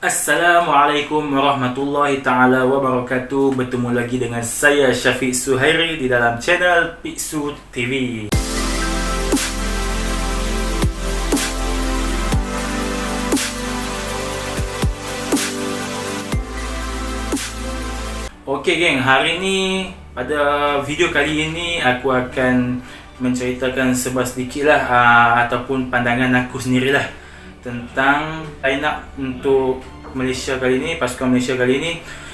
Assalamualaikum warahmatullahi ta'ala wabarakatuh. Bertemu lagi dengan saya Syafiq Suhairi di dalam channel Piksu TV. Okey geng, hari ni pada video kali ini aku akan menceritakan sedikit lah ataupun pandangan aku sendirilah tentang line up untuk Malaysia kali ini, pasukan Malaysia kali ini.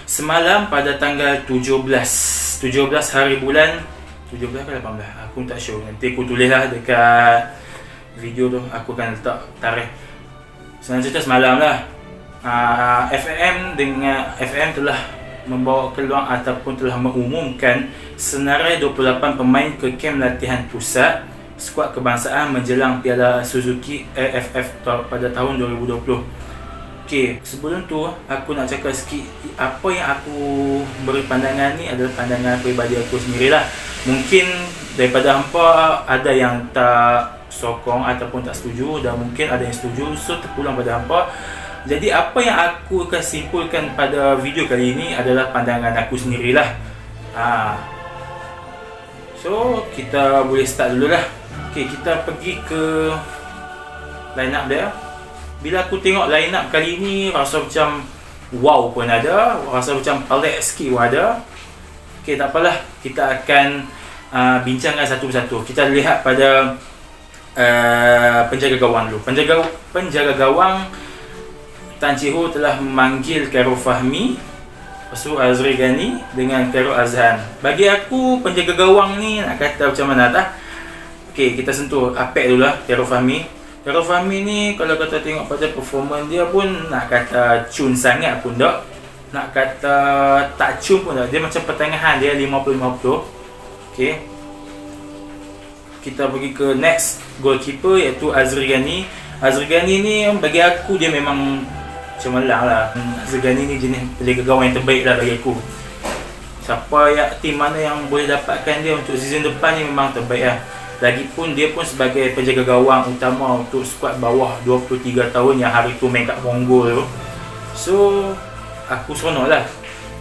Semalam pada tanggal 17 hari bulan 17 ke 18, aku tak sure, nanti aku tulis lah dekat video tu, aku akan letak tarikh. Senang cerita semalam lah, FAM telah membawa keluar ataupun telah mengumumkan senarai 28 pemain ke kem latihan pusat skuad kebangsaan menjelang Piala Suzuki AFF pada tahun 2020. Okey, sebelum tu aku nak cakap sikit apa yang aku beri pandangan ni adalah pandangan peribadi aku sendirilah. Mungkin daripada hampa ada yang tak sokong ataupun tak setuju, dan mungkin ada yang setuju, so terpulang pada hampa. Jadi apa yang aku akan simpulkan pada video kali ini adalah pandangan aku sendirilah. So kita boleh start dululah. Okey, kita pergi ke line up dia. Bila aku tengok line up kali ni, rasa macam wow pun ada, rasa macam pelik sikit pun ada. Okey, tak apalah, kita akan bincangkan satu persatu. Kita lihat pada penjaga gawang dulu. Penjaga gawang Tan Chee Ho telah memanggil Khairul Fahmi, lepas tu Azri Ghani dengan Khairul Azhan. Bagi aku penjaga gawang ni nak kata macam mana tak? Okey, kita sentuh Apek dulu lah, Khairul Fahmi. Khairul Fahmi ni kalau kata tengok pada performance dia pun nak kata cun sangat pun tak, nak kata tak cun pun tak. Dia macam pertengahan, dia 50-50. Okey, kita pergi ke next goalkeeper iaitu Azri Ghani. Azri Ghani ni bagi aku dia memang cemerlang lah. Azri Ghani ni jenis penjaga gawang yang terbaik lah bagi aku. Siapa yang tim mana yang boleh dapatkan dia untuk season depan ni memang terbaik lah. Lagipun dia pun sebagai penjaga gawang utama untuk skuad bawah 23 tahun yang hari tu main kat Monggol tu. So aku seronok lah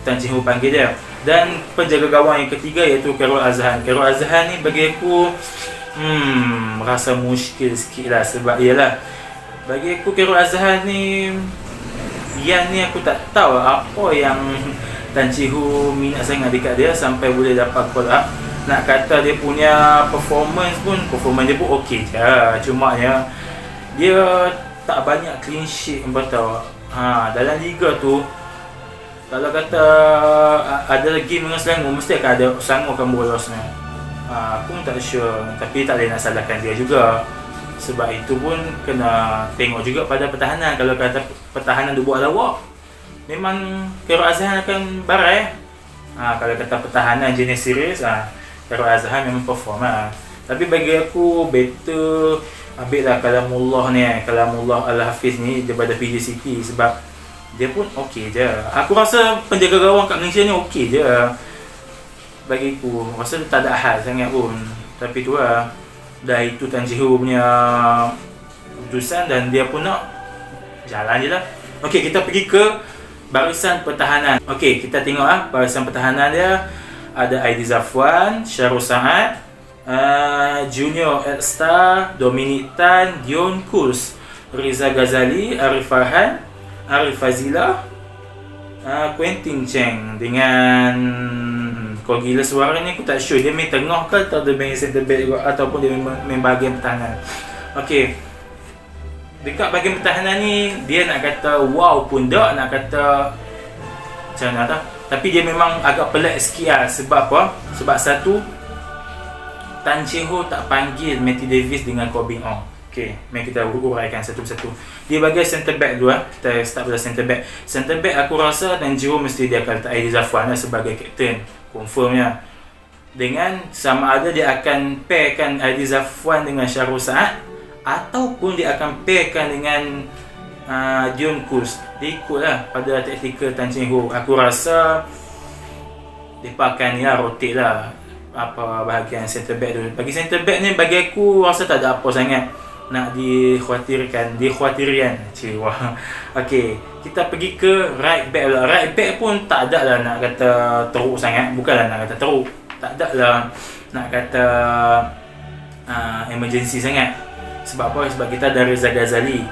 Tan Chee Ho panggil dia. Dan penjaga gawang yang ketiga iaitu Khairul Azhan. Khairul Azhan ni bagi aku rasa muskil sikit lah. Sebab ialah bagi aku Khairul Azhan ni, yang ni aku tak tahu apa yang Tan Chee Ho minat sangat dekat dia sampai boleh dapat call up. Nak kata dia punya performance dia pun okey je. Cuma ya, dia tak banyak clean sheet, betul. Dalam liga tu kalau kata ada game dengan Selangor, mesti akan ada Selangor akan bolosnya. Aku pun tak sure, tapi tak boleh nak salahkan dia juga. Sebab itu pun kena tengok juga pada pertahanan. Kalau kata pertahanan dia buat lawak, memang Khairul Azhan akan barai. Kalau kata pertahanan jenis serius, Khairul Azhan memang perform lah. Tapi bagi aku better ambil lah Kalamullah ni, Kalamullah Al-Hafiz ni daripada PJ City. Sebab dia pun okey je. Aku rasa penjaga gawang kat Malaysia ni okey je. Bagi aku rasa tak ada hal sangat pun. Tapi tu lah, dah itu Tan Chee Ho punya keputusan dan dia pun nak jalan je lah. Okey, kita pergi ke barisan pertahanan. Okey, kita tengok barisan pertahanan dia. Ada Aidi Zafwan, Syarul Saad, Junior Elstar, Dominic Tan, Dion Kurs, Riza Ghazali, Arif Farhan, Arif Fazilah, Quentin Cheng dengan kau gila suara ni aku tak sure dia main tengah ke atau dia main center back juga, ataupun dia main bahagian pertahanan. Okey, dekat bahagian pertahanan ni dia nak kata wow pun tak, nak kata macam mana tak, tapi dia memang agak pelik sikit lah. Sebab apa? Sebab satu, Tan Chee Ho tak panggil Matty Davis dengan Corbin Ong. Okey, mari kita uraikan satu-satu. Dia bagi center back dulu kita start pada center back. Center back aku rasa Tan Chee Ho mesti dia akan letak Aidi Zafwan sebagai kapten, confirmnya. Dengan sama ada dia akan pairkan Aidi Zafwan dengan Syarul Saad, ataupun dia akan pairkan dengan Dion Kurs. Dia ikutlah pada taktikal Tan Chee Ho. Aku rasa mereka akan rotate lah apa bahagian center back tu. Bagi center back ni bagi aku rasa tak ada apa sangat. nak dikhawatirkan wah. Okey, kita pergi ke right back lah. Right back pun tak ada lah nak kata teruk sangat, bukanlah nak kata teruk, tak ada lah nak kata emergency sangat. Sebab apa? Sebab kita ada Reza Ghazali.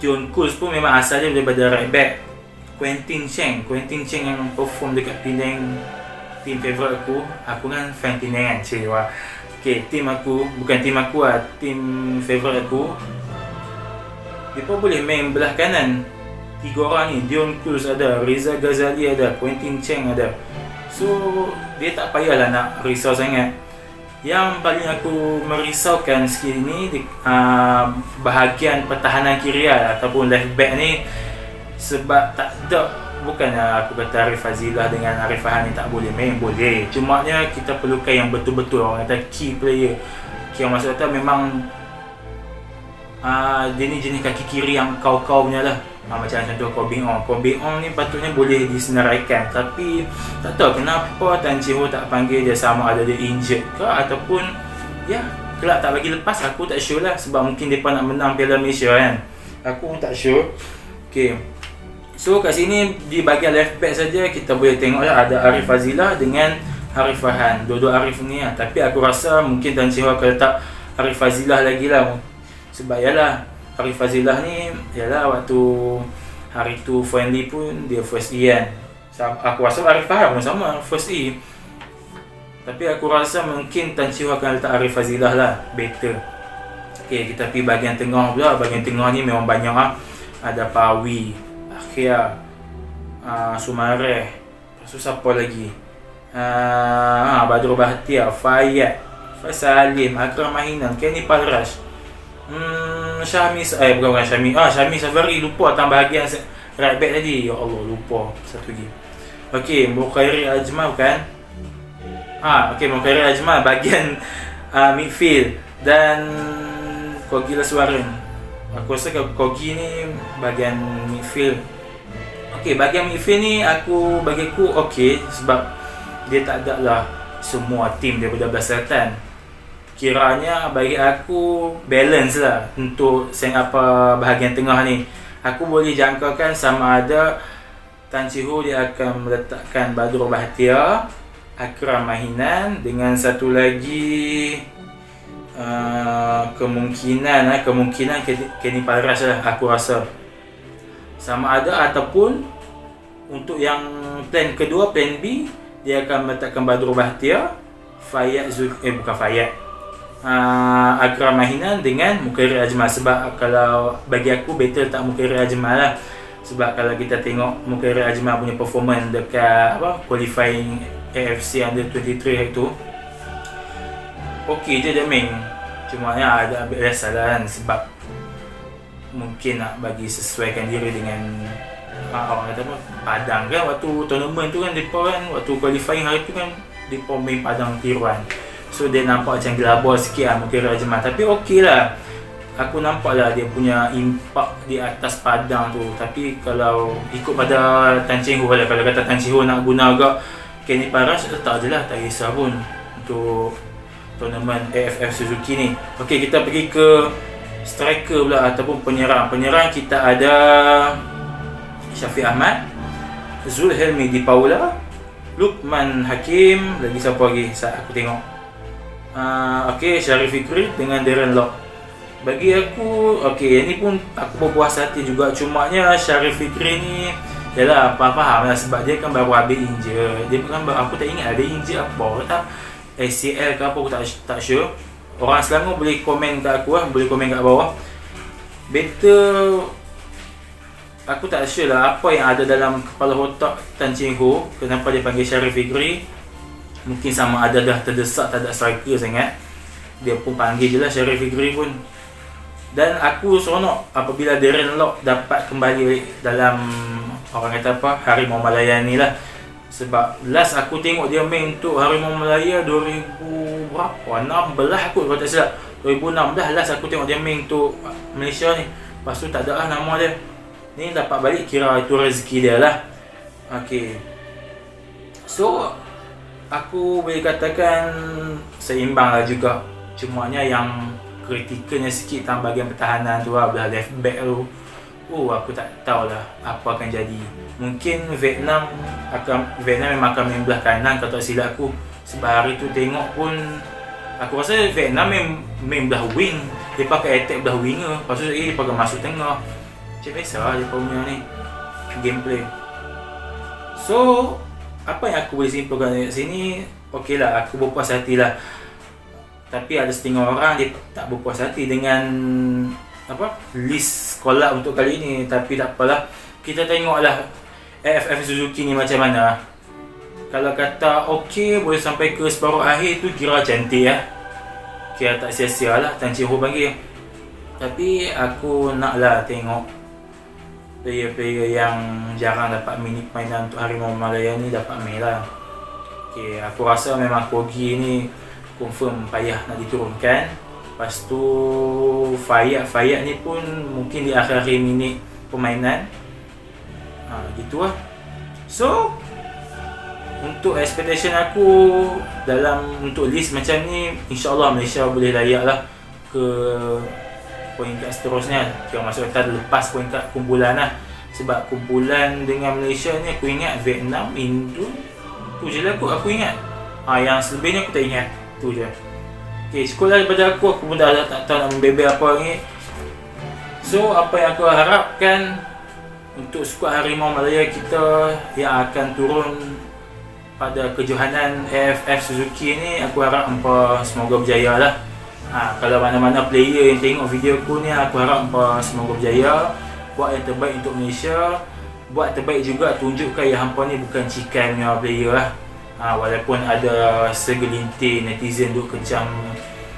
John Kuls pun memang asalnya daripada right back. Quentin Cheng yang perform dekat Penang, team favourite aku kan fan Penang kan, wah. Okay, team favourite aku. Dia pun boleh main belah kanan. 3 orang ni, Dion Cruz ada, Reza Ghazali ada, Quentin Cheng ada. So, dia tak payahlah nak risau sangat. Yang paling aku merisaukan sikit ni bahagian pertahanan kiri ataupun left back ni. Sebab tak ada, bukannya aku kata Arif Fazilah dengan Arif Fahani tak boleh main, boleh. Cumanya kita perlukan yang betul-betul, orang kata key player. Yang maksud kata memang dia ni jenis kaki kiri yang kau-kau punya lah. Macam contoh Kobe Ong ni patutnya boleh disenaraikan, tapi tak tahu kenapa Tan Chee Ho tak panggil dia, sama ada dia injured ke ataupun kelak tak bagi lepas. Aku tak sure lah, sebab mungkin mereka nak menang Piala Malaysia kan, aku tak sure. Okay, so kat sini di bahagian left back saja kita boleh tengok lah ada Arif Fazilah dengan Arif Farhan, dua-dua Arif ni lah. Tapi aku rasa mungkin Tan Chee Ho akan letak Arif Fazilah lagi lah. Sebab Arif Fazilah ni waktu hari tu friendly pun dia first E kan. Aku rasa Arif Farhan pun sama first E. Tapi aku rasa mungkin Tan Chee Ho akan letak Arif Fazilah lah, better. Okay, kita pergi bahagian tengah pula. Bahagian tengah ni memang banyak lah. Ada Pawi, Akhia, Sumareh, lepas tu siapa lagi? Badrul Bahtiar, Fayyad, Salim, Akram Mahinan, Kenny Palrash, Syahmi Safari, lupa tambah bahagian right back tadi. Ya Allah, lupa satu lagi. Okey, Mukhairi Ajmal kan? Mukhairi Ajmal bahagian midfield, dan Kogi Laswarin. Aku rasa Kogi ni bahagian midfield. Okey, bahagian midfield ni bagi aku okey, sebab dia tak ada lah semua tim daripada Belah Selatan. Kiranya bagi aku balance lah untuk bahagian tengah ni. Aku boleh jangkakan sama ada Tan Chee Ho dia akan meletakkan Badrul Bahtiar, Akram Mahinan, dengan satu lagi kemungkinan Kenny Palrash lah aku rasa. Sama ada ataupun untuk yang plan kedua, plan B, dia akan meletakkan Badrul Bahtiar, Akram Mahinan dengan Mukhairi Ajmal. Sebab kalau bagi aku better letak Mukhairi Ajmal lah. Sebab kalau kita tengok Mukhairi Ajmal punya performance dekat qualifying AFC Under 23 hari tu, okey je dia main. Cuma ada ambil rasa lah kan, sebab mungkin nak bagi sesuaikan diri dengan orang kata Padang kan. Waktu tournament tu kan mereka kan, waktu qualifying hari tu kan mereka main Padang tiruan. So dia nampak macam gelabah sikit lah Mukhairi Ajmal. Tapi okey lah, aku nampak lah dia punya impak di atas Padang tu. Tapi kalau ikut pada Tan Chee Ho lah, kalau kata Tan Chee Ho nak guna agak Kenny Palrash, letak je lah, tak kisah pun untuk tournament AFF Suzuki ni. Okey, kita pergi ke striker pula ataupun penyerang. Penyerang kita ada Syafiq Ahmad, Zulhelmi Di Paula, Lukman Hakim, lagi siapa lagi saat aku tengok. Okey, Syarif Fikri dengan Darren Lock. Bagi aku, okey, ini pun aku berpuas hati juga. Cumanya Syarif Fikri ni faham lah, sebab dia kan baru habis injured. Dia kan aku tak ingat ada injured apa, tak ACL ke apa, aku tak sure. Orang Selangor boleh komen kat aku lah, boleh komen kat bawah. Better, aku tak sure lah apa yang ada dalam kepala otak Tan Chee Ho, kenapa dia panggil Syarif Fikri. Mungkin sama ada dah terdesak, tak ada striker sangat, dia pun panggil je lah Syarif Fikri pun. Dan aku seronok apabila Darren Lock dapat kembali dalam orang kata Harimau Malaya ni lah. Sebab last aku tengok dia main untuk Harimau Malaya 2016 aku kalau tak silap, 2016 last aku tengok dia main untuk Malaysia ni. Lepas tu tak ada lah nama dia. Ni dapat balik, kira itu rezeki dia lah. Okay, so aku boleh katakan seimbang lah juga. Cumanya yang kritikalnya sikit tentang bahagian pertahanan tu lah, belah left back tu. Aku tak tahulah apa akan jadi. Mungkin Vietnam memang akan main belah kanan kalau tak silap aku. Sebab hari tu tengok pun aku rasa Vietnam main belah wing. Dia pakai attack belah winger. Lepas tu dia pakai masuk tengah. Macam biasa lah dia punya ni gameplay. So apa yang aku boleh simpulkan dari sini, okey lah, aku berpuas hati lah. Tapi ada setengah orang dia tak berpuas hati dengan list call up untuk kali ini. Tapi tak apalah, kita tengoklah AFF Suzuki ni macam mana. Kalau kata okey, boleh sampai ke separuh akhir tu kira cantik lah, kira tak sia-sia lah Tan Chin Ho panggil. Tapi aku naklah tengok player-player yang jarang dapat minit permainan untuk Harimau Malaya ni dapat main lah. Okay, aku rasa memang Kogi ni confirm payah nak diturunkan. Lepas tu Fayyad ni pun mungkin di akhir-akhir minit permainan. Gitu lah. So untuk expectation aku untuk list macam ni, insyaAllah Malaysia boleh layak lah ke peringkat seterusnya. Kira masuk kita lepas peringkat kumpulan lah. Sebab kumpulan dengan Malaysia ni aku ingat Vietnam, Indo, tu je lah aku ingat. Yang selebihnya aku tak ingat. Tu je. Okay, sekolah daripada aku pun dah tak tahu nak membebel apa ni. So apa yang aku harapkan untuk skuad Harimau Malaya kita yang akan turun pada kejohanan AFF Suzuki ni, aku harap hampa semoga berjaya lah. Kalau mana-mana player yang tengok video aku ni, aku harap hampa semoga berjaya, buat yang terbaik untuk Malaysia. Buat terbaik juga, tunjukkan yang hampa ni bukan cikan punya player lah. Walaupun ada segelintir netizen duk kecam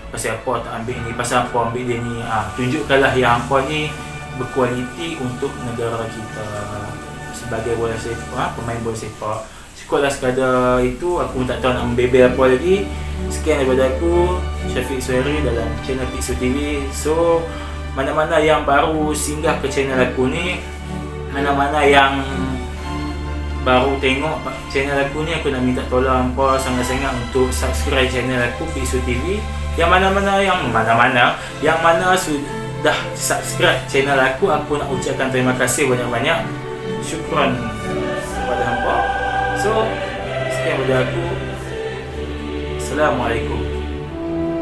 pasal apa tak ambil ni, pasal apa ambil dia ni. Tunjukkanlah yang hampa ni berkualiti untuk negara kita sebagai bola sepak, pemain bola sepak. Cukup lah sekadar itu, aku tak tahu nak membebel apa lagi. Sekian daripada aku, Syafiq Suhairi dalam channel Pixel TV. So mana-mana yang baru singgah ke channel aku ni, mana-mana yang baru tengok channel aku ni, aku nak minta tolong hampa sangat-sangat untuk subscribe channel aku Pixel TV. Yang mana sudah subscribe channel aku nak ucapkan terima kasih banyak-banyak. Syukran kepada hampa. So sekian daripada aku. Assalamualaikum.